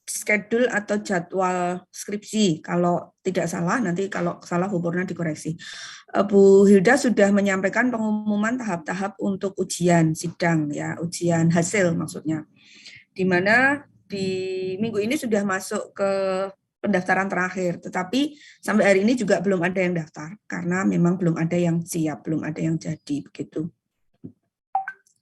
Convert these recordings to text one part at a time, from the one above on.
schedule atau jadwal skripsi. Kalau tidak salah, nanti kalau salah Bu Purna dikoreksi. Bu Hilda sudah menyampaikan pengumuman tahap-tahap untuk ujian sidang, ya, ujian hasil maksudnya. Di mana di minggu ini sudah masuk ke pendaftaran terakhir, tetapi sampai hari ini juga belum ada yang daftar, karena memang belum ada yang siap, belum ada yang jadi, begitu.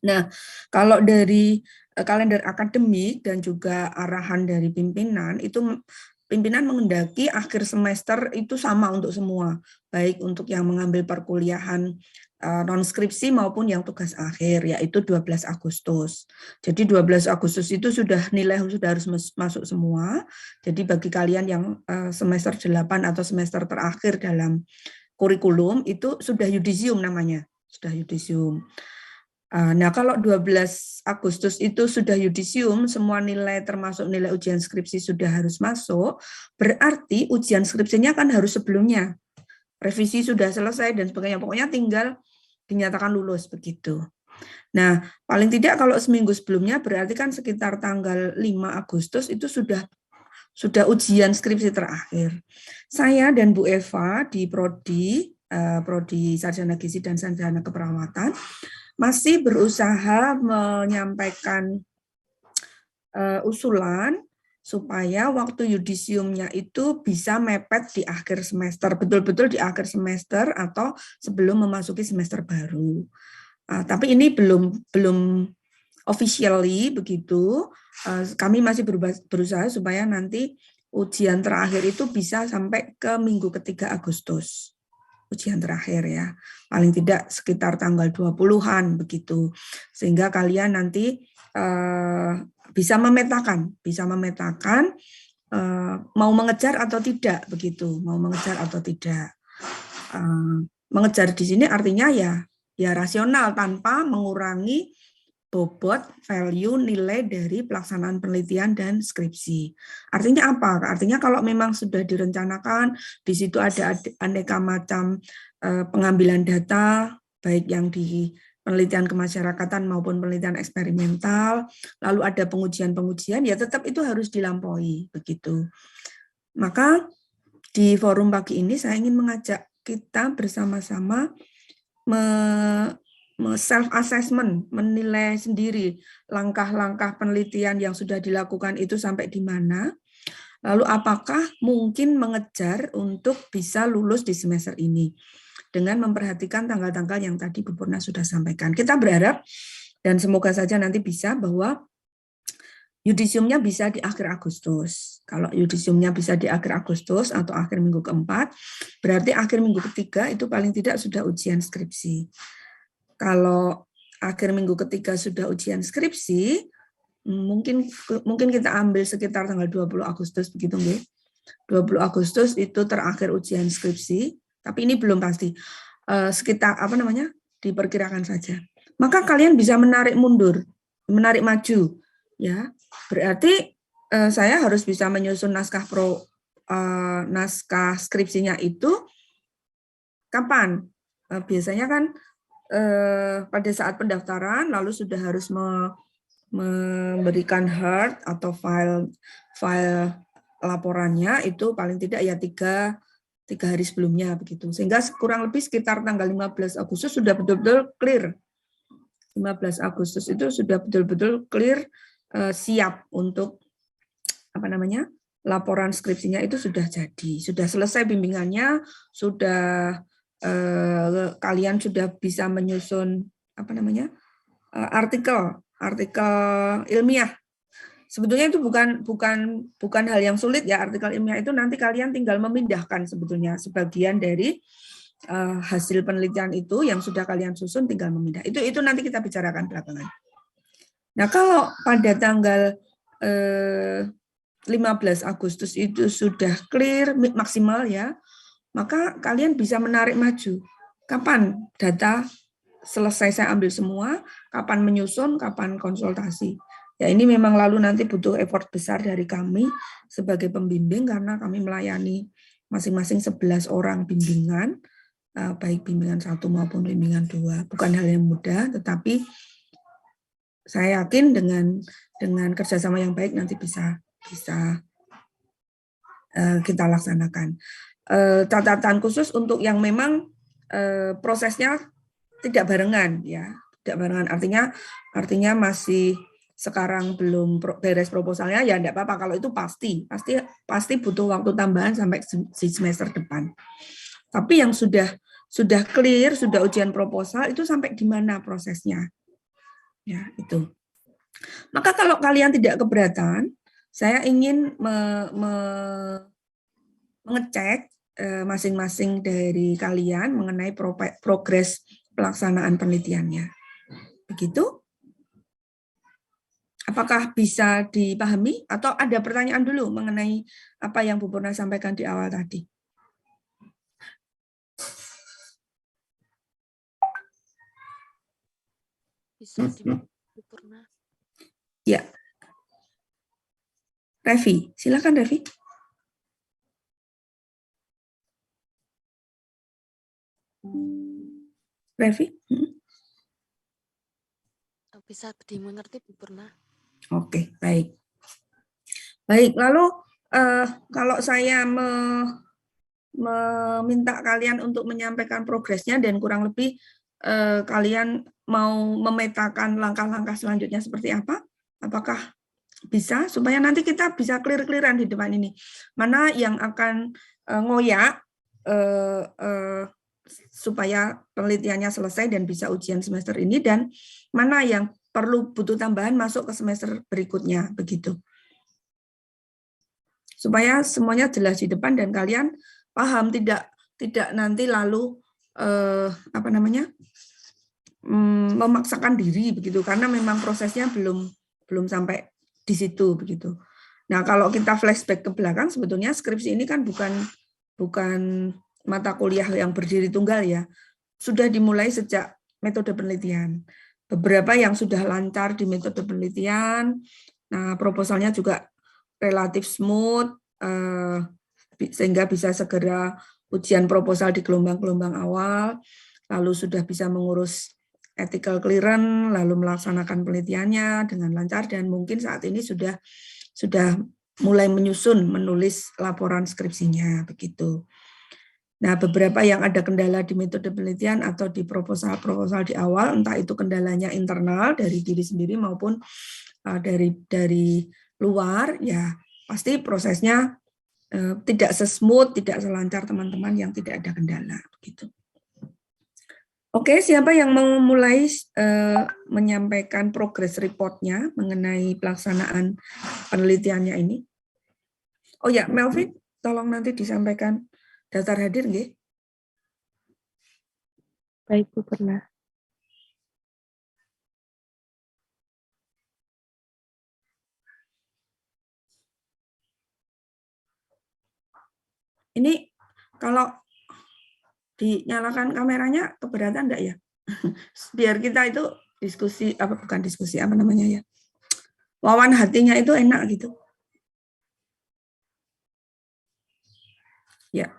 Nah, kalau dari kalender akademik dan juga arahan dari pimpinan, itu pimpinan mengendaki akhir semester itu sama untuk semua, baik untuk yang mengambil perkuliahan non-skripsi maupun yang tugas akhir, yaitu 12 Agustus. Jadi 12 Agustus itu sudah nilai sudah harus masuk semua. Jadi bagi kalian yang semester 8 atau semester terakhir dalam kurikulum, itu sudah yudisium namanya, sudah yudisium. Nah, kalau 12 Agustus itu sudah yudisium, semua nilai termasuk nilai ujian skripsi sudah harus masuk, berarti ujian skripsinya kan harus sebelumnya. Revisi sudah selesai dan sebagainya, pokoknya tinggal dinyatakan lulus begitu. Nah, paling tidak kalau seminggu sebelumnya berarti kan sekitar tanggal 5 Agustus itu sudah ujian skripsi terakhir. Saya dan Bu Eva di Prodi Sarjana Gizi dan Sarjana Keperawatan masih berusaha menyampaikan usulan supaya waktu yudisiumnya itu bisa mepet di akhir semester, betul-betul di akhir semester atau sebelum memasuki semester baru. Tapi ini belum officially begitu. Kami masih berusaha supaya nanti ujian terakhir itu bisa sampai ke minggu ketiga Agustus. Ujian terakhir ya, paling tidak sekitar tanggal 20-an begitu, sehingga kalian nanti bisa memetakan mau mengejar atau tidak begitu, mau mengejar atau tidak. Mengejar di sini artinya ya rasional tanpa mengurangi bobot value nilai dari pelaksanaan penelitian dan skripsi. Artinya apa? Artinya kalau memang sudah direncanakan, di situ ada aneka macam pengambilan data, baik yang di penelitian kemasyarakatan maupun penelitian eksperimental, lalu ada pengujian-pengujian, ya tetap itu harus dilampaui, begitu. Maka di forum pagi ini saya ingin mengajak kita bersama-sama self-assessment, menilai sendiri langkah-langkah penelitian yang sudah dilakukan itu sampai di mana, lalu apakah mungkin mengejar untuk bisa lulus di semester ini, dengan memperhatikan tanggal-tanggal yang tadi Bu Purna sudah sampaikan. Kita berharap, dan semoga saja nanti bisa, bahwa yudisiumnya bisa di akhir Agustus. Kalau yudisiumnya bisa di akhir Agustus atau akhir minggu keempat, berarti akhir minggu ketiga itu paling tidak sudah ujian skripsi. Kalau akhir minggu ketiga sudah ujian skripsi, mungkin kita ambil sekitar tanggal 20 Agustus begitu nggih. 20 Agustus itu terakhir ujian skripsi, tapi ini belum pasti. Sekitar diperkirakan saja. Maka kalian bisa menarik mundur, menarik maju, ya. Berarti saya harus bisa menyusun naskah skripsinya itu kapan? Biasanya kan pada saat pendaftaran lalu sudah harus memberikan hard atau file laporannya itu paling tidak ya tiga hari sebelumnya begitu, sehingga kurang lebih sekitar tanggal 15 Agustus sudah betul-betul clear. 15 Agustus itu sudah betul-betul clear, siap untuk laporan skripsinya itu sudah jadi, sudah selesai bimbingannya, sudah kalian sudah bisa menyusun artikel ilmiah. Sebetulnya itu bukan hal yang sulit ya, artikel ilmiah itu nanti kalian tinggal memindahkan sebetulnya sebagian dari hasil penelitian itu yang sudah kalian susun, tinggal memindah. Itu nanti kita bicarakan belakangan. Nah, kalau pada tanggal 15 Agustus itu sudah clear maksimal ya, maka kalian bisa menarik maju. Kapan data selesai saya ambil semua, kapan menyusun, kapan konsultasi. Ya ini memang lalu nanti butuh effort besar dari kami sebagai pembimbing karena kami melayani masing-masing 11 orang bimbingan, baik bimbingan 1 maupun bimbingan 2. Bukan hal yang mudah, tetapi saya yakin dengan dengan kerjasama yang baik nanti bisa kita laksanakan. Catatan khusus untuk yang memang prosesnya tidak barengan, ya, tidak barengan, artinya masih sekarang belum beres proposalnya, ya enggak apa-apa. Kalau itu pasti butuh waktu tambahan sampai di semester depan. Tapi yang sudah clear, sudah ujian proposal, itu sampai di mana prosesnya, ya itu. Maka kalau kalian tidak keberatan, saya ingin mengecek masing-masing dari kalian mengenai progres pelaksanaan penelitiannya. Begitu? Apakah bisa dipahami atau ada pertanyaan dulu mengenai apa yang Bu Purna sampaikan di awal tadi? Bisa Bu Purna. Ya. Revi, silakan Revi. Revi? Bisa dimengerti Bu Purna. Oke, baik. Baik, lalu kalau saya meminta kalian untuk menyampaikan progresnya dan kurang lebih kalian mau memetakan langkah-langkah selanjutnya seperti apa? Apakah bisa? Supaya nanti kita bisa clear-clearan di depan ini. Mana yang akan ngoyak supaya penelitiannya selesai dan bisa ujian semester ini, dan mana yang perlu butuh tambahan masuk ke semester berikutnya, begitu. Supaya semuanya jelas di depan dan kalian paham, tidak nanti lalu memaksakan diri begitu, karena memang prosesnya belum sampai di situ begitu. Nah, kalau kita flashback ke belakang, sebetulnya skripsi ini kan bukan mata kuliah yang berdiri tunggal, ya. Sudah dimulai sejak metode penelitian. Beberapa yang sudah lancar di metode penelitian, nah proposalnya juga relatif smooth, sehingga bisa segera ujian proposal di gelombang-gelombang awal, lalu sudah bisa mengurus ethical clearance, lalu melaksanakan penelitiannya dengan lancar, dan mungkin saat ini sudah mulai menulis laporan skripsinya, begitu. Nah, beberapa yang ada kendala di metode penelitian atau di proposal di awal, entah itu kendalanya internal dari diri sendiri maupun dari luar, ya pasti prosesnya tidak sesmooth, tidak selancar teman-teman yang tidak ada kendala, begitu. Oke, siapa yang mau mulai menyampaikan progress report-nya mengenai pelaksanaan penelitiannya ini? Oh ya, Melvin, tolong nanti disampaikan daftar hadir, nggih? Baik, Bu Purna. Ini kalau dinyalakan kameranya keberatan enggak ya? Biar kita itu bukan diskusi, apa namanya ya? Wawan hatinya itu enak gitu. Ya.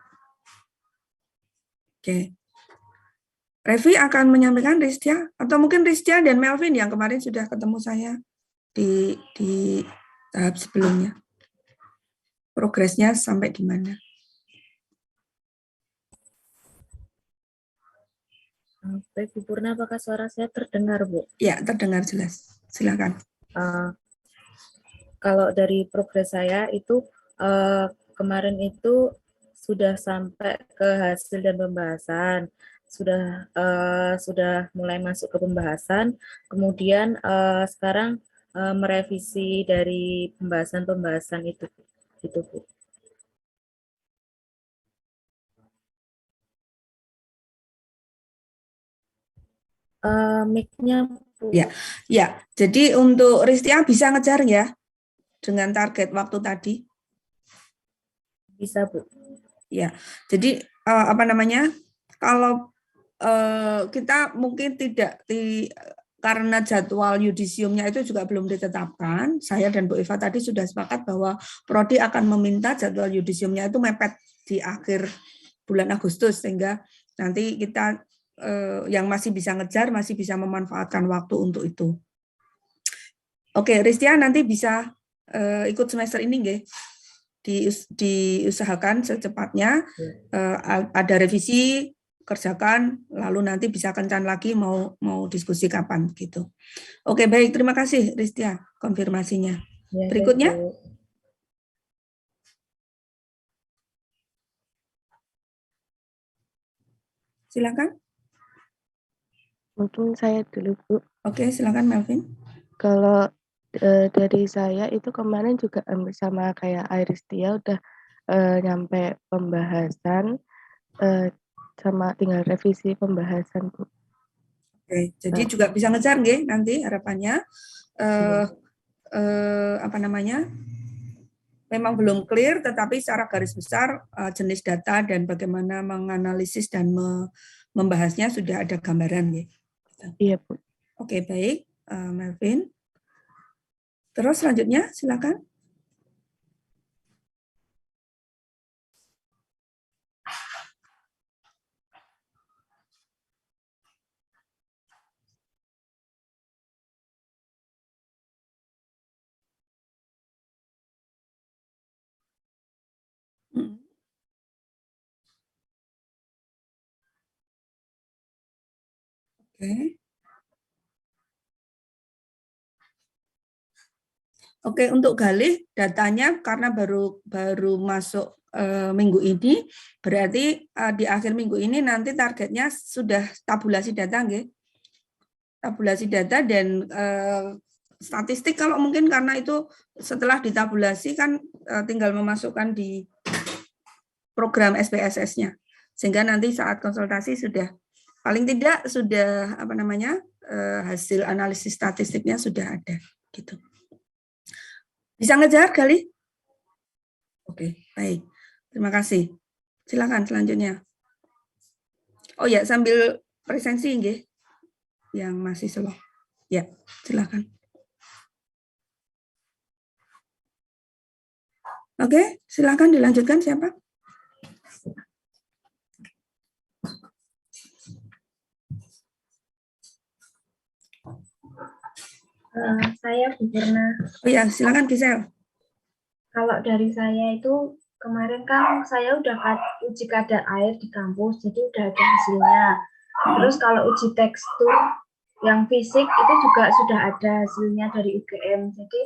Oke. Revi akan menyampaikan, Ristia, atau mungkin Ristia dan Melvin yang kemarin sudah ketemu saya di tahap sebelumnya. Progresnya sampai di mana? Baik, Bu Purna, apakah suara saya terdengar, Bu? Ya, terdengar jelas. Silakan. Kalau dari progres saya itu kemarin itu sudah sampai ke hasil dan pembahasan, sudah mulai masuk ke pembahasan, kemudian sekarang merevisi dari pembahasan itu, Bu. Mic-nya, Bu. Ya. Jadi untuk Ristia bisa ngejar ya dengan target waktu tadi. Bisa, Bu. Ya. Jadi kalau kita mungkin karena jadwal yudisiumnya itu juga belum ditetapkan, saya dan Bu Eva tadi sudah sepakat bahwa Prodi akan meminta jadwal yudisiumnya itu mepet di akhir bulan Agustus, sehingga nanti kita yang masih bisa ngejar, masih bisa memanfaatkan waktu untuk itu. Oke, Ristia nanti bisa ikut semester ini nggih. Diusahakan secepatnya ada revisi, kerjakan, lalu nanti bisa kencan lagi mau diskusi kapan gitu. Oke, baik, terima kasih Ristia konfirmasinya. Ya, Berikutnya, Bu. silakan. Mungkin saya dulu, Bu. Oke, silakan Melvin. Kalau dari saya itu kemarin juga sama kayak Iristia udah nyampe pembahasan sama tinggal revisi pembahasan, Bu. Oke, jadi juga bisa ngejar nggih nanti harapannya apa namanya? Memang belum clear, tetapi secara garis besar jenis data dan bagaimana menganalisis dan membahasnya sudah ada gambaran ya. Iya, Bu. Oke, baik, Melvin. Terus selanjutnya, silakan. Oke. Oke, untuk Galih datanya karena baru masuk minggu ini, berarti di akhir minggu ini nanti targetnya sudah tabulasi data, nggih? Tabulasi data dan statistik kalau mungkin karena itu setelah ditabulasi kan tinggal memasukkan di program SPSS-nya, sehingga nanti saat konsultasi sudah paling tidak sudah apa namanya hasil analisis statistiknya sudah ada, gitu. Bisa ngejar kali? Oke, baik. Terima kasih. Silakan selanjutnya. Oh ya, sambil presensi nggih yang masih slow. Ya, silakan. Oke, silakan dilanjutkan siapa? Saya Bu Purna. Oh ya, silakan Gisel. Kalau dari saya itu kemarin kan saya udah uji kadar air di kampus, jadi udah ada hasilnya. Terus kalau uji tekstur yang fisik itu juga sudah ada hasilnya dari UGM. Jadi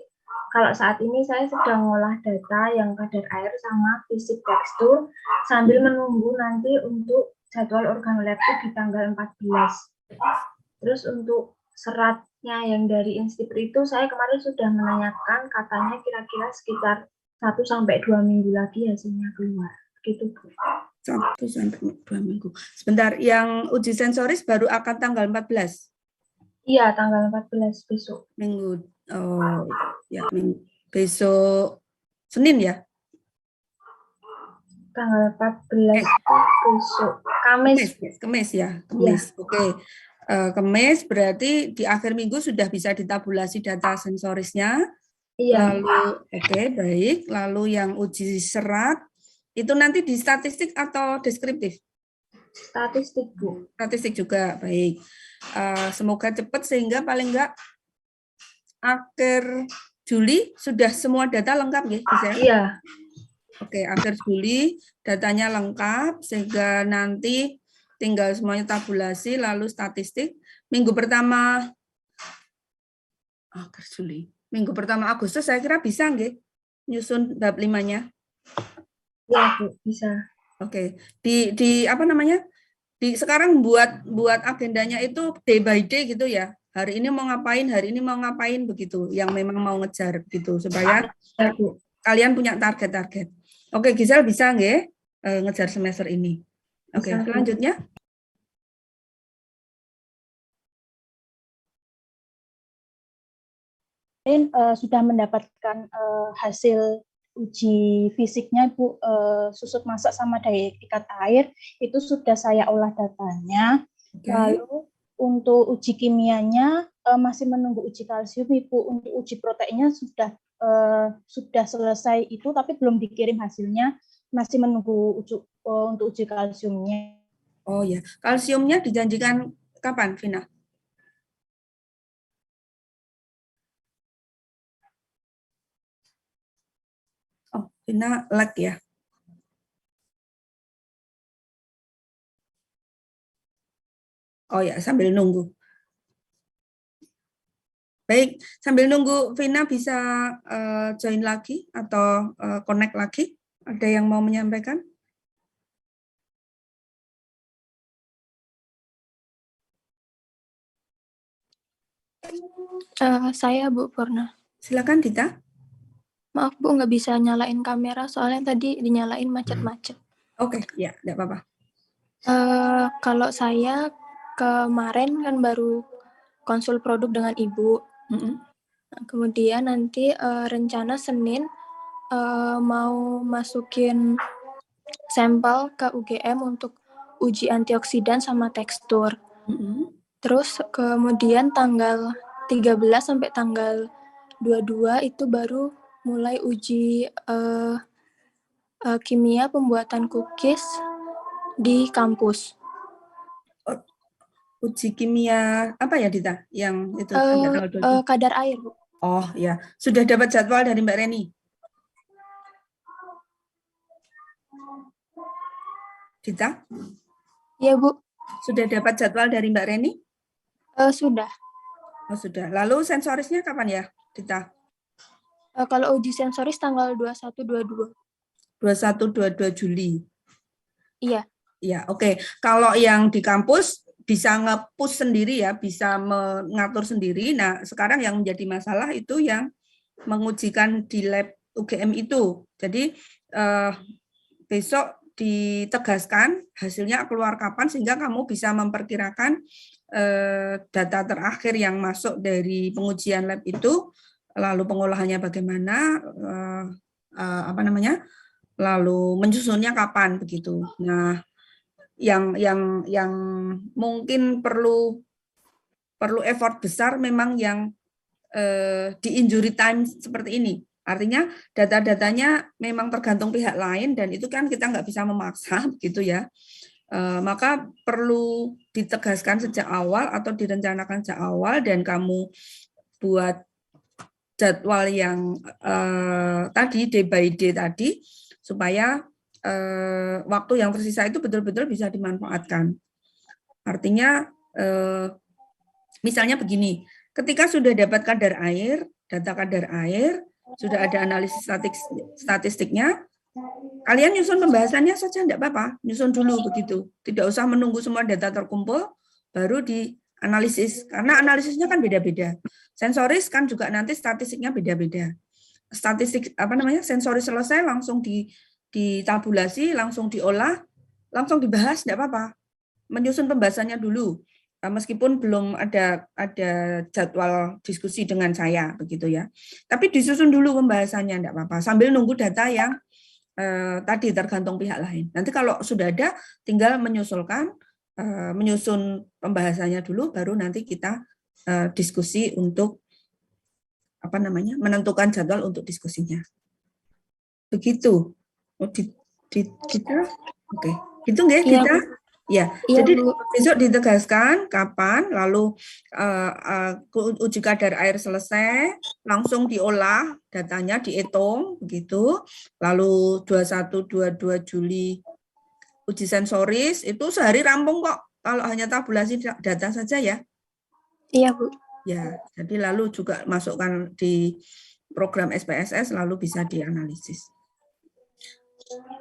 kalau saat ini saya sedang ngolah data yang kadar air sama fisik tekstur sambil menunggu nanti untuk jadwal organoleptik di tanggal 14. Terus untuk seratnya yang dari Instipri itu saya kemarin sudah menanyakan, katanya kira-kira sekitar 1-2 minggu lagi hasilnya keluar. Gitu, Bu. 1-2 minggu. Sebentar, yang uji sensoris baru akan tanggal 14? Iya, tanggal 14 besok. Minggu, oh ya, besok Senin ya? Tanggal 14 besok. Kamis ya? Kamis, ya. Oke. Kamis berarti di akhir minggu sudah bisa ditabulasi data sensorisnya. Iya. Lalu, oke, baik. Lalu yang uji serat, itu nanti di statistik atau deskriptif? Statistik, Bu. Statistik juga, baik. Semoga cepat sehingga paling enggak akhir Juli sudah semua data lengkap ya, bisa? Iya. Oke, akhir Juli datanya lengkap sehingga nanti tinggal semuanya tabulasi lalu statistik. Minggu pertama akhir Juli. Minggu pertama Agustus saya kira bisa nggih nyusun bab 5-nya. Ya, Bu, bisa. Oke. Di apa namanya? Sekarang buat agendanya itu day by day gitu ya. Hari ini mau ngapain, hari ini mau ngapain begitu, yang memang mau ngejar gitu supaya Ya, Bu. kalian punya target-target. Oke, Gisel bisa nggih ngejar semester ini. Oke, Bisa, Bu. selanjutnya. Sudah mendapatkan hasil uji fisiknya Bu, susut masak sama daya ikat air itu sudah saya olah datanya. Oke. Lalu untuk uji kimianya masih menunggu uji kalsium Ibu. Untuk uji proteinnya sudah selesai itu tapi belum dikirim hasilnya, masih menunggu untuk uji kalsiumnya. Oh ya, kalsiumnya dijanjikan kapan, Vina? Vina lag ya. Oh ya, sambil nunggu. Baik, sambil nunggu Vina bisa join lagi atau connect lagi. Ada yang mau menyampaikan? Saya Bu Purna. Silakan Dita. Maaf Bu, nggak bisa nyalain kamera soalnya tadi dinyalain macet-macet. Oke, ya, tidak apa-apa. Kalau saya kemarin kan baru konsul produk dengan Ibu. Nah, kemudian nanti rencana Senin mau masukin sampel ke UGM untuk uji antioksidan sama tekstur. Terus kemudian tanggal 13 sampai tanggal 22 itu baru mulai uji kimia pembuatan cookies di kampus. Uji kimia apa ya Dita? Yang itu tanggal 22? Kadar air, Bu. Oh ya, sudah dapat jadwal dari Mbak Reni? Dita? Iya Bu. Sudah dapat jadwal dari Mbak Reni? Sudah. Oh sudah. Lalu sensorisnya kapan ya Dita? Kalau uji sensoris tanggal 21-22. 21-22 Juli. Iya. Ya, oke. Kalau yang di kampus bisa nge-push sendiri ya, bisa mengatur sendiri. Nah, sekarang yang menjadi masalah itu yang mengujikan di lab UGM itu. Jadi besok ditegaskan hasilnya keluar kapan sehingga kamu bisa memperkirakan data terakhir yang masuk dari pengujian lab itu, lalu pengolahannya bagaimana, lalu menyusunnya kapan begitu. Nah, yang mungkin perlu effort besar memang yang di injury time seperti ini. Artinya data-datanya memang tergantung pihak lain dan itu kan kita nggak bisa memaksa gitu ya. Maka perlu ditegaskan sejak awal atau direncanakan sejak awal dan kamu buat jadwal yang tadi day by day tadi supaya waktu yang tersisa itu betul-betul bisa dimanfaatkan. Artinya misalnya begini, ketika sudah dapat kadar air, data kadar air, sudah ada analisis statistiknya, kalian nyusun pembahasannya saja enggak apa-apa, nyusun dulu begitu. Tidak usah menunggu semua data terkumpul baru dianalisis karena analisisnya kan beda-beda. Sensoris kan juga nanti statistiknya beda-beda. Statistik sensoris selesai langsung ditabulasi, langsung diolah, langsung dibahas, tidak apa-apa. Menyusun pembahasannya dulu, meskipun belum ada jadwal diskusi dengan saya, begitu ya. Tapi disusun dulu pembahasannya, tidak apa-apa. Sambil nunggu data yang tadi tergantung pihak lain. Nanti kalau sudah ada, tinggal menyusun pembahasannya dulu, baru nanti kita diskusi untuk menentukan jadwal untuk diskusinya. Begitu. Kita, oke, gitu nggak kita? Ya, Iya, jadi Bu. besok ditegaskan kapan, lalu uji kadar air selesai, langsung diolah datanya, dihitung, begitu. Lalu 21-22 Juli uji sensoris itu sehari rampung kok. Kalau hanya tabulasi data saja ya. Iya Bu. Ya, jadi lalu juga masukkan di program SPSS lalu bisa dianalisis.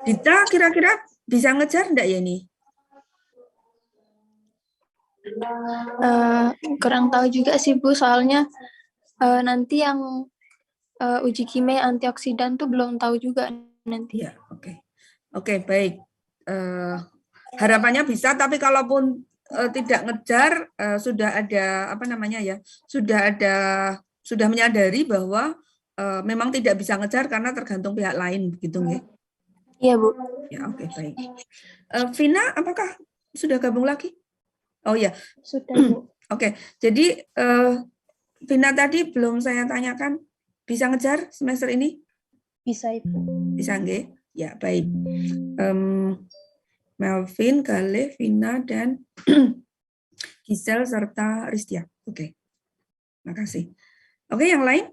Dita kira-kira bisa ngejar enggak ya ini? Kurang tahu juga sih Bu, soalnya nanti yang uji kimia antioksidan tuh belum tahu juga nanti. Ya, oke, baik. Harapannya bisa, tapi kalaupun tidak ngejar, sudah ada sudah menyadari bahwa memang tidak bisa ngejar karena tergantung pihak lain, begitu ya? Iya Bu. Ya, oke, baik. Vina, apakah sudah gabung lagi? Oh ya. Sudah Bu. Oke, jadi Vina tadi belum saya tanyakan, bisa ngejar semester ini? Bisa Ibu. Bisa nggih? Ya, baik. Melvin, Gale, Vina, dan Gisel, serta Ristia. Oke, makasih. Oke, yang lain?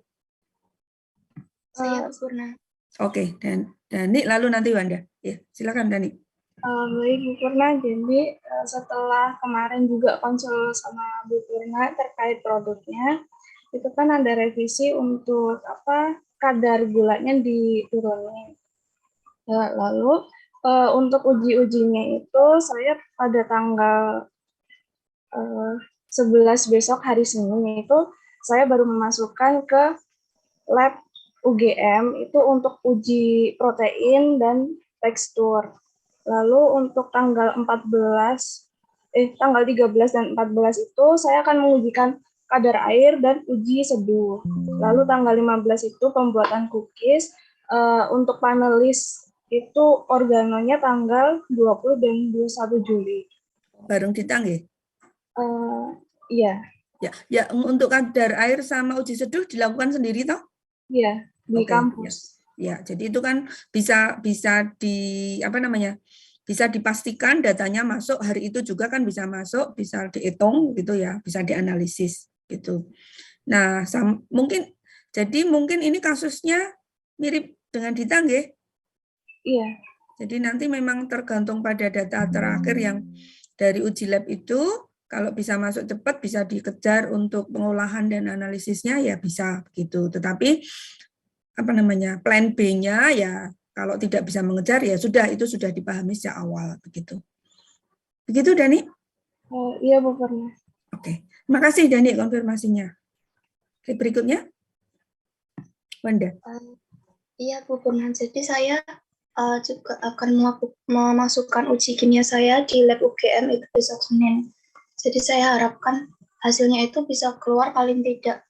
Saya Purna. Oke, dan Dani lalu nanti Wanda. Ya, silakan Dani. Baik Bu Purna, jadi setelah kemarin juga konsul sama Bu Purna terkait produknya, itu kan ada revisi untuk kadar gulanya diturunin. Ya, lalu untuk uji-ujinya itu saya pada tanggal 11 besok hari Senin itu saya baru memasukkan ke lab UGM itu untuk uji protein dan tekstur. Lalu untuk tanggal 13 dan 14 itu saya akan mengujikan kadar air dan uji seduh. Lalu tanggal 15 itu pembuatan cookies. Untuk panelis itu organonya tanggal 20 dan 21 Juli. Bareng Ditang ya? Iya. Ya, untuk kadar air sama uji seduh dilakukan sendiri toh? Iya, di Oke, kampus. Ya, jadi itu kan bisa bisa dipastikan datanya masuk hari itu juga kan bisa masuk, bisa dihitung gitu ya, bisa dianalisis gitu. Nah, mungkin ini kasusnya mirip dengan Dita nggih? Iya. Jadi nanti memang tergantung pada data terakhir yang dari uji lab itu, kalau bisa masuk cepat bisa dikejar untuk pengolahan dan analisisnya ya bisa begitu. Tetapi plan B-nya ya kalau tidak bisa mengejar ya sudah, itu sudah dipahami sejak awal begitu. Begitu Dani? Iya Bu Purna. Oke. Terima kasih Dani konfirmasinya. Oke, berikutnya. Wanda. Iya Bu Purna, jadi saya juga akan memasukkan uji kimia saya di lab UGM itu besok Senin. Jadi saya harapkan hasilnya itu bisa keluar paling tidak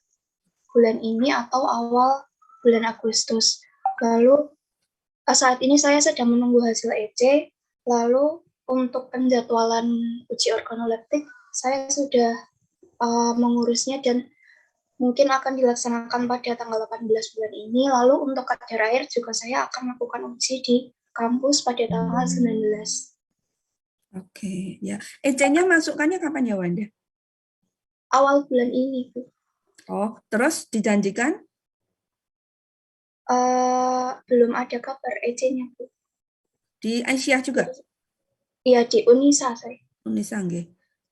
bulan ini atau awal bulan Agustus. Lalu saat ini saya sedang menunggu hasil EC. Lalu untuk penjadwalan uji organoleptik saya sudah mengurusnya dan mungkin akan dilaksanakan pada tanggal 18 bulan ini. Lalu untuk kadar air juga saya akan melakukan uji di kampus pada tanggal 19. Oke, ya. EC-nya masukkannya kapan ya Wanda? Awal bulan ini, Bu. Oh, terus dijanjikan? Belum ada kabar EC-nya, Bu. Di Aisyah juga? Iya, di Unisa saya. Unisa nggih.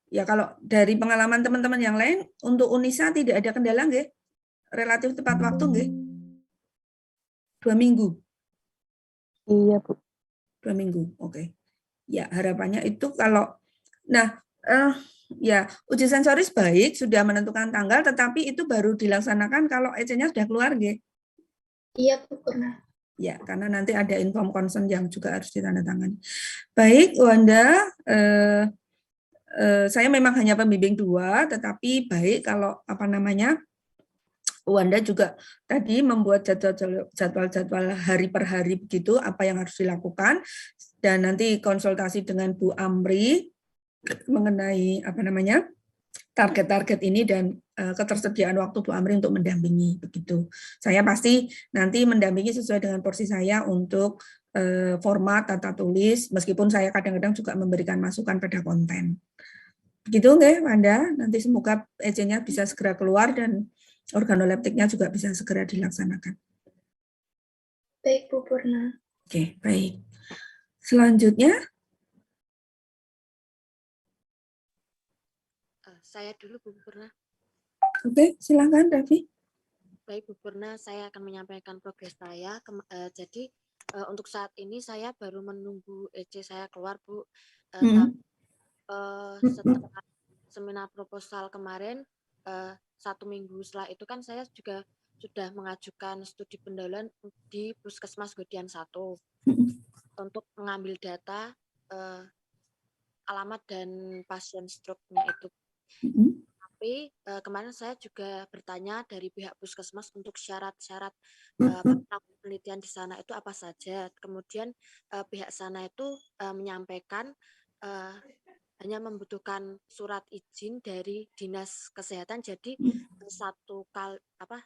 Ya kalau dari pengalaman teman-teman yang lain, untuk Unisa tidak ada kendala nggih? Relatif tepat waktu nggih? 2 minggu? Iya, Bu. 2 minggu, oke. Ya, harapannya itu kalau, ya uji sensoris baik, sudah menentukan tanggal, tetapi itu baru dilaksanakan kalau EC-nya sudah keluar nggih? Iya, Bu, pernah. Ya, karena nanti ada inform consent yang juga harus ditandatangani. Baik, Wanda, saya memang hanya pembimbing 2, tetapi baik kalau Wanda juga tadi membuat jadwal-jadwal hari per hari begitu, apa yang harus dilakukan, dan nanti konsultasi dengan Bu Amri mengenai target-target ini dan ketersediaan waktu Bu Amri untuk mendampingi begitu. Saya pasti nanti mendampingi sesuai dengan porsi saya untuk format tata tulis, meskipun saya kadang-kadang juga memberikan masukan pada konten. Begitu nggih, Wanda? Nanti semoga EC-nya bisa segera keluar dan organoleptiknya juga bisa segera dilaksanakan. Baik, Bu Purna. Oke, baik. Selanjutnya, Saya dulu Bu Purna. oke, silakan Raffi. Baik Bu Purna, saya akan menyampaikan progres saya. Jadi untuk saat ini saya baru menunggu EC saya keluar Bu. Tapi setelah seminar proposal kemarin, 1 minggu setelah itu kan saya juga sudah mengajukan studi pendahuluan di Puskesmas Godian 1 untuk mengambil data alamat dan pasien stroke-nya itu. Tapi kemarin saya juga bertanya dari pihak Puskesmas untuk syarat-syarat penelitian di sana itu apa saja. Kemudian pihak sana itu menyampaikan hanya membutuhkan surat izin dari Dinas Kesehatan, jadi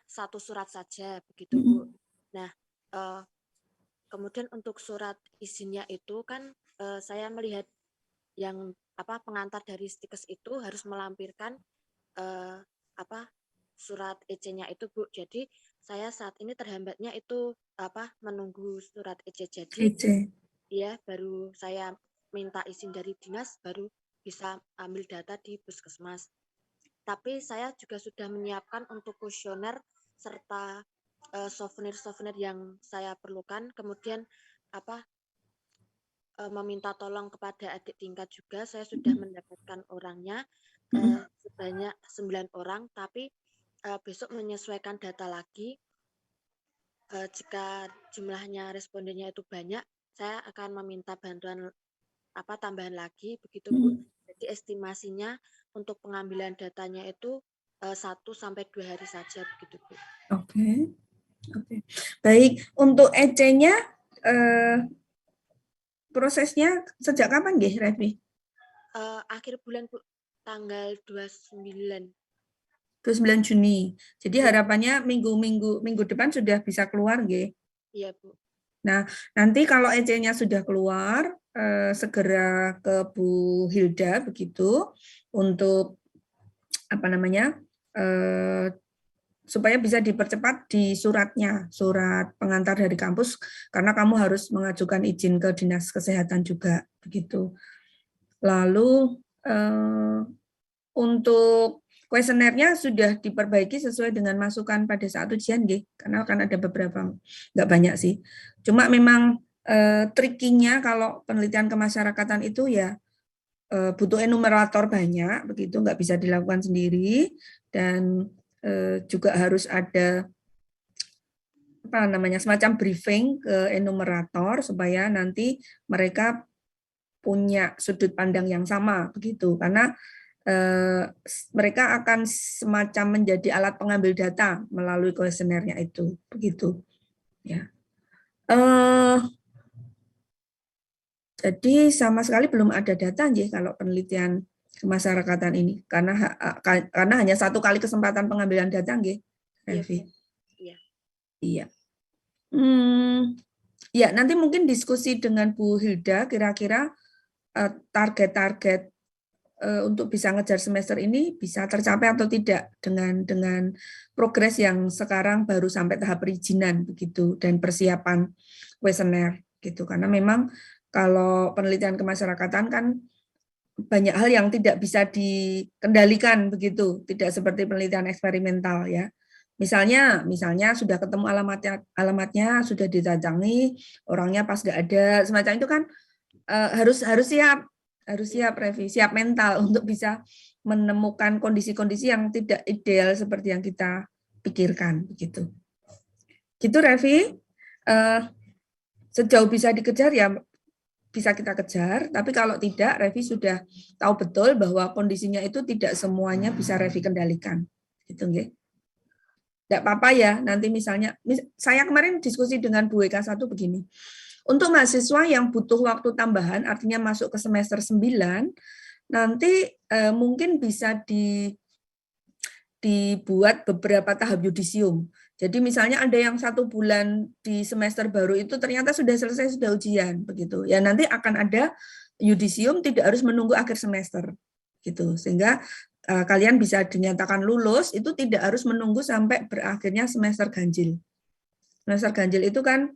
satu surat saja begitu Bu. Nah, kemudian untuk surat izinnya itu kan saya melihat yang pengantar dari stikes itu harus melampirkan surat EC-nya itu Bu. Jadi saya saat ini terhambatnya itu menunggu surat EC. Jadi EC. ya baru saya minta izin dari dinas baru bisa ambil data di puskesmas. Tapi saya juga sudah menyiapkan untuk kuesioner serta souvenir-souvenir yang saya perlukan. Kemudian meminta tolong kepada adik tingkat juga. Saya sudah mendapatkan orangnya sebanyak 9 orang, tapi besok menyesuaikan data lagi. Jika jumlahnya respondennya itu banyak, saya akan meminta bantuan tambahan lagi, begitu Bu. Jadi estimasinya untuk pengambilan datanya itu 1 sampai 2 hari saja, begitu Bu. Oke. Baik, untuk EC-nya prosesnya sejak kapan nggih, Revi? Akhir bulan Bu, tanggal 29 Juni. Jadi harapannya minggu depan sudah bisa keluar nggih? Iya Bu. Nah, nanti kalau EC-nya sudah keluar, segera ke Bu Hilda begitu untuk supaya bisa dipercepat di suratnya, surat pengantar dari kampus, karena kamu harus mengajukan izin ke Dinas Kesehatan juga begitu. Lalu untuk kuesionernya sudah diperbaiki sesuai dengan masukan pada saat ujian, karena akan ada beberapa, nggak banyak sih. Cuma memang tricky-nya kalau penelitian kemasyarakatan itu ya butuh enumerator banyak, begitu nggak bisa dilakukan sendiri, dan juga harus ada semacam briefing ke enumerator supaya nanti mereka punya sudut pandang yang sama, begitu, karena mereka akan semacam menjadi alat pengambil data melalui kuesionernya itu, begitu. Ya. Jadi sama sekali belum ada data kalau penelitian kemasyarakatan ini, karena hanya 1 kali kesempatan pengambilan data, Revi. Iya. Ya, nanti mungkin diskusi dengan Bu Hilda kira-kira target-target untuk bisa ngejar semester ini bisa tercapai atau tidak dengan progres yang sekarang baru sampai tahap perizinan begitu dan persiapan kuesioner gitu, karena memang kalau penelitian kemasyarakatan kan banyak hal yang tidak bisa dikendalikan begitu, tidak seperti penelitian eksperimental ya. Misalnya sudah ketemu alamatnya sudah didatangi, orangnya pas nggak ada, semacam itu kan harus siap Revi, siap mental untuk bisa menemukan kondisi-kondisi yang tidak ideal seperti yang kita pikirkan begitu. Gitu Revi. Sejauh bisa dikejar ya bisa kita kejar, tapi kalau tidak, Revi sudah tahu betul bahwa kondisinya itu tidak semuanya bisa Revi kendalikan. Gitu, nggih. Tidak apa-apa ya, nanti misalnya, saya kemarin diskusi dengan Bu WK1 begini, untuk mahasiswa yang butuh waktu tambahan, artinya masuk ke semester 9, nanti mungkin bisa dibuat beberapa tahap yudisium. Jadi misalnya ada yang 1 bulan di semester baru itu ternyata sudah selesai, sudah ujian begitu. Ya nanti akan ada yudisium, tidak harus menunggu akhir semester gitu. Sehingga kalian bisa dinyatakan lulus itu tidak harus menunggu sampai berakhirnya semester ganjil. Semester ganjil itu kan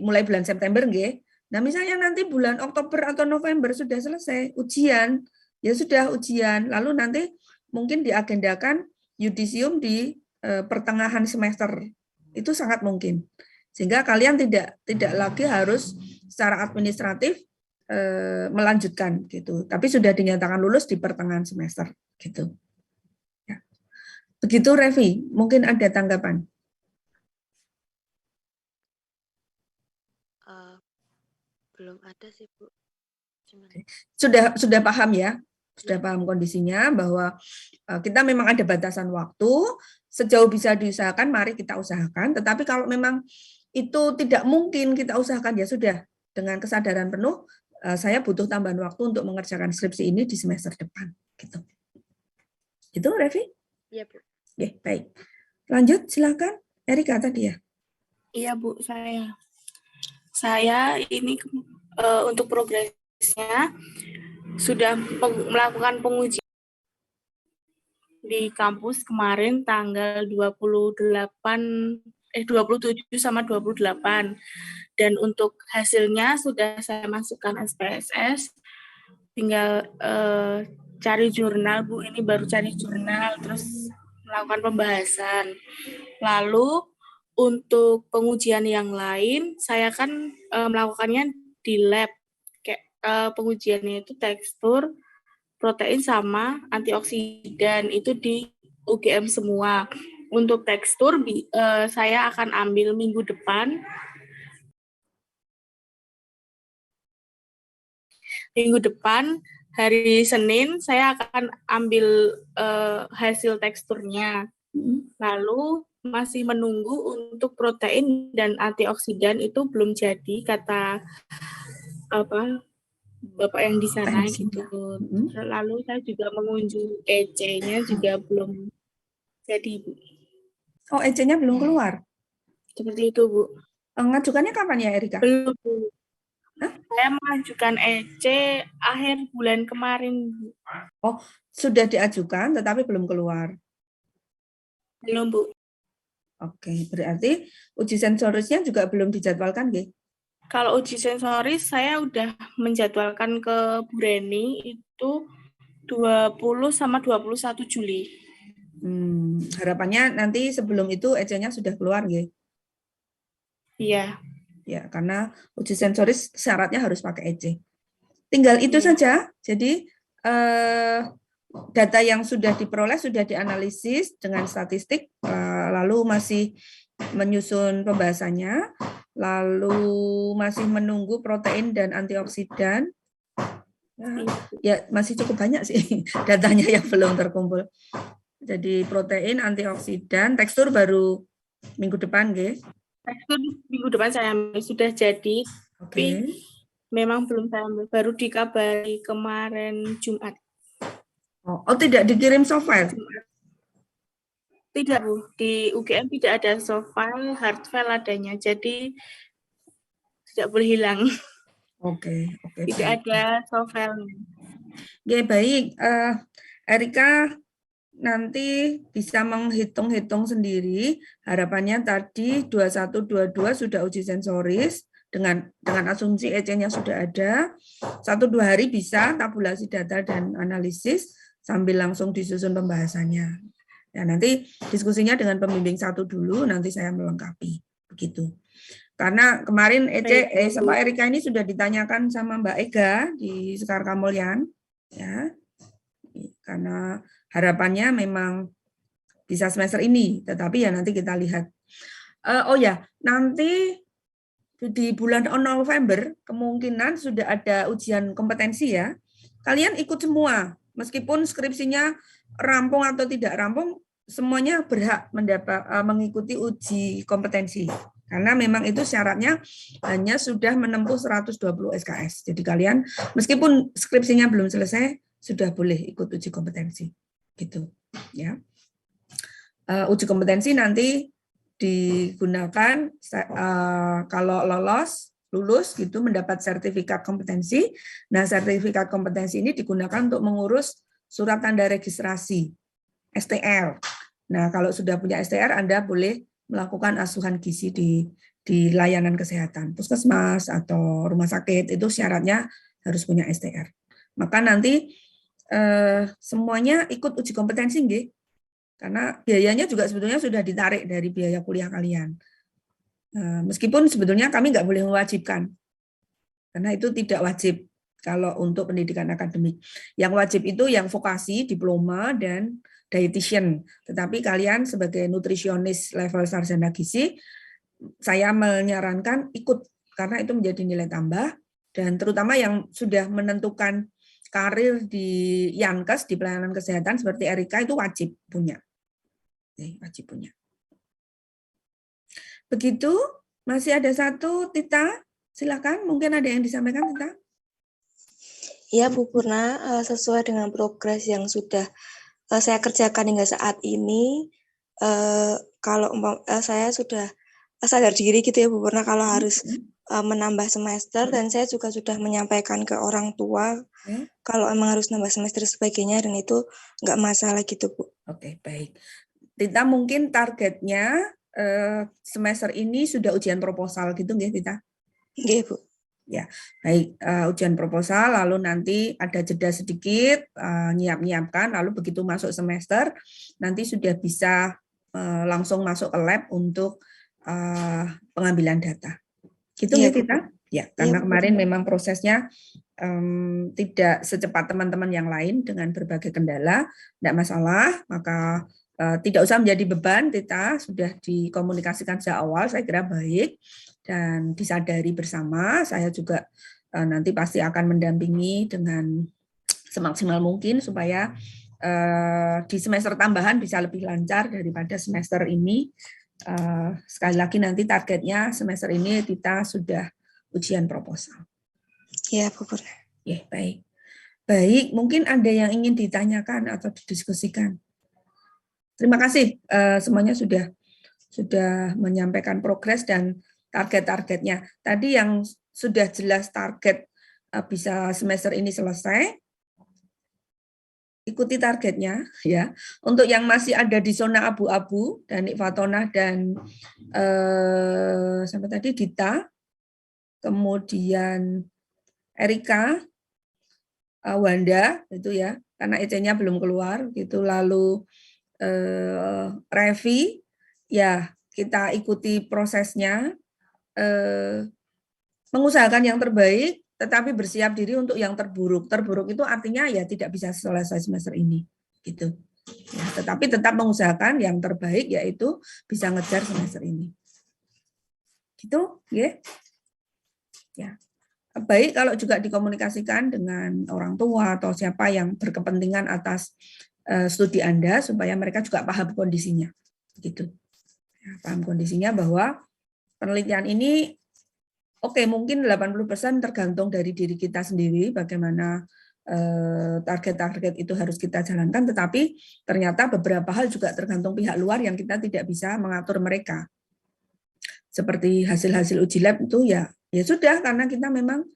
mulai bulan September nggih. Nah, misalnya nanti bulan Oktober atau November sudah selesai ujian, ya sudah ujian. Lalu nanti mungkin diagendakan yudisium di pertengahan semester, itu sangat mungkin, sehingga kalian tidak lagi harus secara administratif melanjutkan gitu, tapi sudah dinyatakan lulus di pertengahan semester gitu. Ya. Begitu Revi, mungkin ada tanggapan? Belum ada sih Bu. Sudah paham ya? Sudah paham kondisinya bahwa kita memang ada batasan waktu, sejauh bisa diusahakan mari kita usahakan, tetapi kalau memang itu tidak mungkin kita usahakan ya sudah, dengan kesadaran penuh saya butuh tambahan waktu untuk mengerjakan skripsi ini di semester depan gitu. Itu Revi? Iya Bu. Oke, baik. Lanjut silakan Erika tadi ya. Iya Bu, saya ini untuk progresnya sudah melakukan pengujian di kampus kemarin tanggal 27 sama 28. Dan untuk hasilnya sudah saya masukkan SPSS. Tinggal cari jurnal, Bu. Ini baru cari jurnal, terus melakukan pembahasan. Lalu untuk pengujian yang lain, saya kan melakukannya di lab. Kayak pengujiannya itu tekstur, protein sama antioksidan, itu di UGM semua. Untuk tekstur saya akan ambil minggu depan. Minggu depan hari Senin saya akan ambil hasil teksturnya. Lalu masih menunggu untuk protein dan antioksidan, itu belum jadi kata Bapak yang di sana gitu. Lalu saya juga mengunjungi EC-nya juga belum jadi, Bu. Oh, EC-nya belum keluar? Seperti itu, Bu. Ngajukannya kapan ya, Erika? Belum, Bu. Saya mengajukan EC akhir bulan kemarin, Bu. Oh, sudah diajukan tetapi belum keluar? Belum, Bu. Oke, berarti uji sensorisnya juga belum dijadwalkan, nggih? Kalau uji sensoris saya udah menjadwalkan ke Bu Reni itu 20 sama 21 Juli. Harapannya nanti sebelum itu EC-nya sudah keluar, nggih? Iya. Ya, karena uji sensoris syaratnya harus pakai EC. Tinggal itu saja. Jadi data yang sudah diperoleh sudah dianalisis dengan statistik, lalu masih menyusun pembahasannya, lalu masih menunggu protein dan antioksidan. Ya, masih cukup banyak sih datanya yang belum terkumpul. Jadi protein, antioksidan, tekstur baru minggu depan, nggih? Tekstur minggu depan saya ambil, sudah jadi, tapi memang belum saya ambil, baru dikabari kemarin Jumat. Oh, tidak dikirim soft file? Tidak, Bu. Di UGM tidak ada soft file, hard file adanya, jadi tidak boleh hilang. Oke. Tidak ada soft file. Ya, baik. Erika nanti bisa menghitung-hitung sendiri. Harapannya tadi 21-22 sudah uji sensoris dengan asumsi EC-nya sudah ada. 1-2 hari bisa tabulasi data dan analisis sambil langsung disusun pembahasannya. Ya, nanti diskusinya dengan pembimbing 1 dulu, nanti saya melengkapi. Begitu. Karena kemarin EC sama Erika ini sudah ditanyakan sama Mbak Ega di Sekar Kamulyan, ya. Karena harapannya memang bisa semester ini, tetapi ya nanti kita lihat. Oh ya, nanti di bulan November kemungkinan sudah ada ujian kompetensi ya. Kalian ikut semua, meskipun skripsinya rampung atau tidak rampung, semuanya berhak mengikuti uji kompetensi. Karena memang itu syaratnya hanya sudah menempuh 120 SKS. Jadi kalian meskipun skripsinya belum selesai, sudah boleh ikut uji kompetensi. Gitu, ya. Uji kompetensi nanti digunakan kalau lulus gitu mendapat sertifikat kompetensi. Nah, sertifikat kompetensi ini digunakan untuk mengurus surat tanda registrasi STR. Nah, kalau sudah punya STR, Anda boleh melakukan asuhan gizi di layanan kesehatan, puskesmas atau rumah sakit, itu syaratnya harus punya STR. Maka nanti semuanya ikut uji kompetensi, nggih? Karena biayanya juga sebetulnya sudah ditarik dari biaya kuliah kalian. Meskipun sebetulnya kami nggak boleh mewajibkan, karena itu tidak wajib kalau untuk pendidikan akademik. Yang wajib itu yang vokasi, diploma, dan dietitian. Tetapi kalian sebagai nutrisionis level sarjana gizi, saya menyarankan ikut, karena itu menjadi nilai tambah, dan terutama yang sudah menentukan karir di Yankes, di pelayanan kesehatan, seperti Erika, itu wajib punya. Wajib punya. Begitu, masih ada satu, Tita, silakan, mungkin ada yang disampaikan, Tita. Ya, Bu Purna, sesuai dengan progres yang sudah saya kerjakan hingga saat ini, kalau saya sudah sadar diri gitu ya Bu Purna, kalau harus menambah semester, dan saya juga sudah menyampaikan ke orang tua kalau emang harus nambah semester sebagainya, dan itu nggak masalah gitu Bu. Oke, baik. Tita mungkin targetnya semester ini sudah ujian proposal gitu nggih, Tita? Nggih, Bu. Ya, baik, ujian proposal, lalu nanti ada jeda sedikit, nyiap-nyiapkan, lalu begitu masuk semester, nanti sudah bisa langsung masuk ke lab untuk pengambilan data. Gitu Iya, ya, Bu. Tita? Ya, karena kemarin memang prosesnya tidak secepat teman-teman yang lain dengan berbagai kendala, tidak masalah, maka tidak usah menjadi beban, Tita sudah dikomunikasikan sejak awal, saya kira baik, dan disadari bersama, saya juga nanti pasti akan mendampingi dengan semaksimal mungkin supaya di semester tambahan bisa lebih lancar daripada semester ini. Sekali lagi nanti targetnya semester ini kita sudah ujian proposal. Iya, Bu Purna. Ya, baik. Baik, mungkin ada yang ingin ditanyakan atau didiskusikan. Terima kasih semuanya sudah menyampaikan progres dan target-targetnya. Tadi yang sudah jelas target bisa semester ini selesai, ikuti targetnya ya. Untuk yang masih ada di zona abu-abu, dan Fatona dan sampai tadi Dita, kemudian Erika, Wanda itu ya, karena EC-nya belum keluar gitu, lalu Revi, ya kita ikuti prosesnya, mengusahakan yang terbaik, tetapi bersiap diri untuk yang terburuk. Terburuk itu artinya ya tidak bisa selesai semester ini, gitu. Ya, tetapi tetap mengusahakan yang terbaik, yaitu bisa ngejar semester ini. Gitu, ya. Ya. Baik kalau juga dikomunikasikan dengan orang tua atau siapa yang berkepentingan atas studi Anda supaya mereka juga paham kondisinya, gitu. Ya, paham kondisinya bahwa penelitian ini oke, mungkin 80% tergantung dari diri kita sendiri bagaimana target-target itu harus kita jalankan, tetapi ternyata beberapa hal juga tergantung pihak luar yang kita tidak bisa mengatur mereka. Seperti hasil-hasil uji lab itu ya sudah, karena kita memang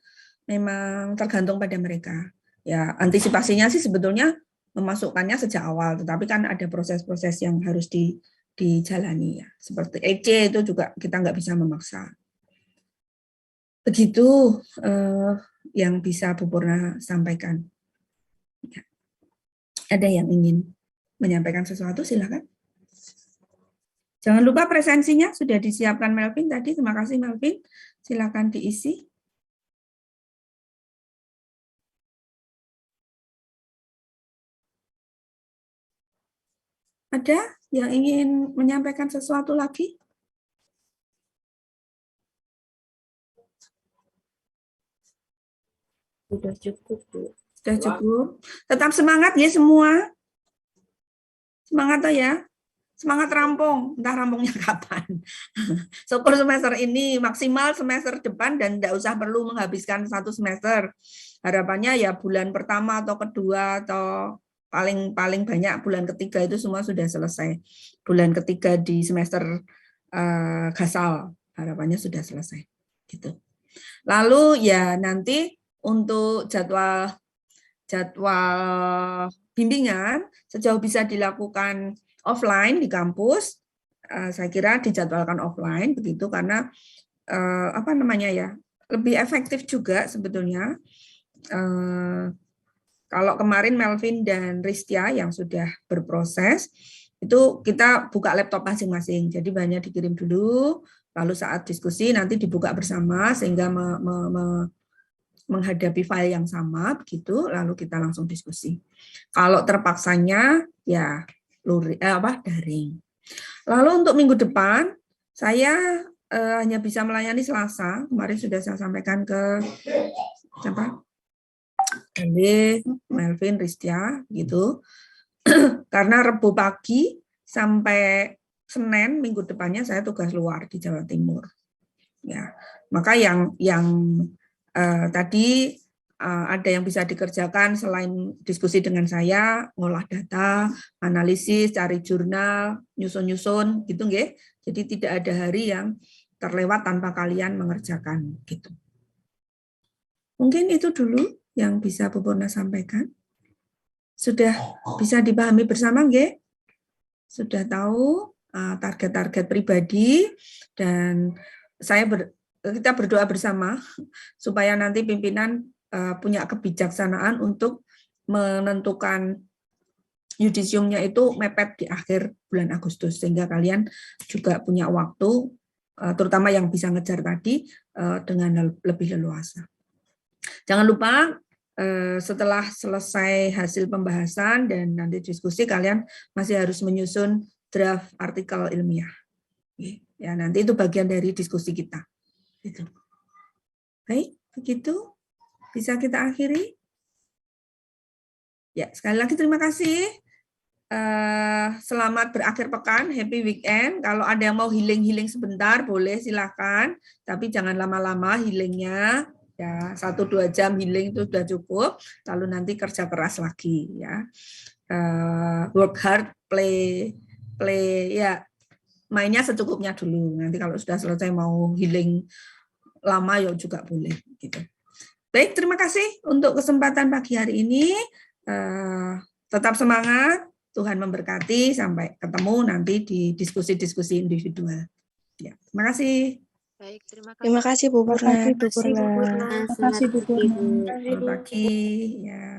tergantung pada mereka. Ya, antisipasinya sih sebetulnya memasukkannya sejak awal, tetapi kan ada proses-proses yang harus dijalani ya. Seperti EC itu juga kita nggak bisa memaksa. Begitu yang bisa Bu Purna sampaikan. Ya. Ada yang ingin menyampaikan sesuatu, silakan. Jangan lupa presensinya sudah disiapkan Melvin tadi. Terima kasih Melvin. Silakan diisi. Ada yang ingin menyampaikan sesuatu lagi? Sudah cukup, Bu. Sudah cukup. Tetap semangat ya semua. Semangat ya. Semangat rampung. Entah rampungnya kapan. Syukur semester ini maksimal, semester depan dan tidak usah perlu menghabiskan 1 semester. Harapannya ya bulan pertama atau kedua atau paling banyak bulan ketiga itu semua sudah selesai. Bulan ketiga di semester gasal harapannya sudah selesai. Gitu. Lalu ya nanti untuk jadwal bimbingan sejauh bisa dilakukan offline di kampus, saya kira dijadwalkan offline begitu, karena lebih efektif juga sebetulnya. Kalau kemarin Melvin dan Ristia yang sudah berproses, itu kita buka laptop masing-masing. Jadi banyak dikirim dulu, lalu saat diskusi nanti dibuka bersama sehingga menghadapi file yang sama, begitu, lalu kita langsung diskusi. Kalau terpaksanya, ya daring. Lalu untuk minggu depan, saya hanya bisa melayani Selasa. Kemarin sudah saya sampaikan ke siapa? Melvin, Ristia, gitu. Karena Rabu pagi sampai Senin minggu depannya saya tugas luar di Jawa Timur. Ya, maka yang tadi ada yang bisa dikerjakan selain diskusi dengan saya, ngolah data, analisis, cari jurnal, nyusun-nyusun, gitu nggih. Jadi tidak ada hari yang terlewat tanpa kalian mengerjakan, gitu. Mungkin itu dulu yang bisa Bu Purna sampaikan. Sudah bisa dipahami bersama, nggih? sudah tahu target-target pribadi, dan kita berdoa bersama supaya nanti pimpinan punya kebijaksanaan untuk menentukan yudisiumnya itu mepet di akhir bulan Agustus, sehingga kalian juga punya waktu, terutama yang bisa ngejar tadi, dengan lebih leluasa. Jangan lupa setelah selesai hasil pembahasan dan nanti diskusi, kalian masih harus menyusun draft artikel ilmiah. Ya, nanti itu bagian dari diskusi kita. Gitu. Baik, begitu. Bisa kita akhiri? Ya, sekali lagi terima kasih. Selamat berakhir pekan, happy weekend. Kalau ada yang mau healing sebentar, boleh silakan. Tapi jangan lama-lama healingnya. Ya, 1-2 jam healing itu sudah cukup. Lalu nanti kerja keras lagi. Ya, work hard, play ya. Mainnya secukupnya dulu. Nanti kalau sudah selesai mau healing lama ya juga boleh. Gitu. Baik, terima kasih untuk kesempatan pagi hari ini. Tetap semangat. Tuhan memberkati, sampai ketemu nanti di diskusi-diskusi individual. Ya, terima kasih. Baik, terima kasih. Terima kasih Bu Purna. Terima kasih Bu Purna. Selamat pagi, Bu. Selamat pagi. Ya.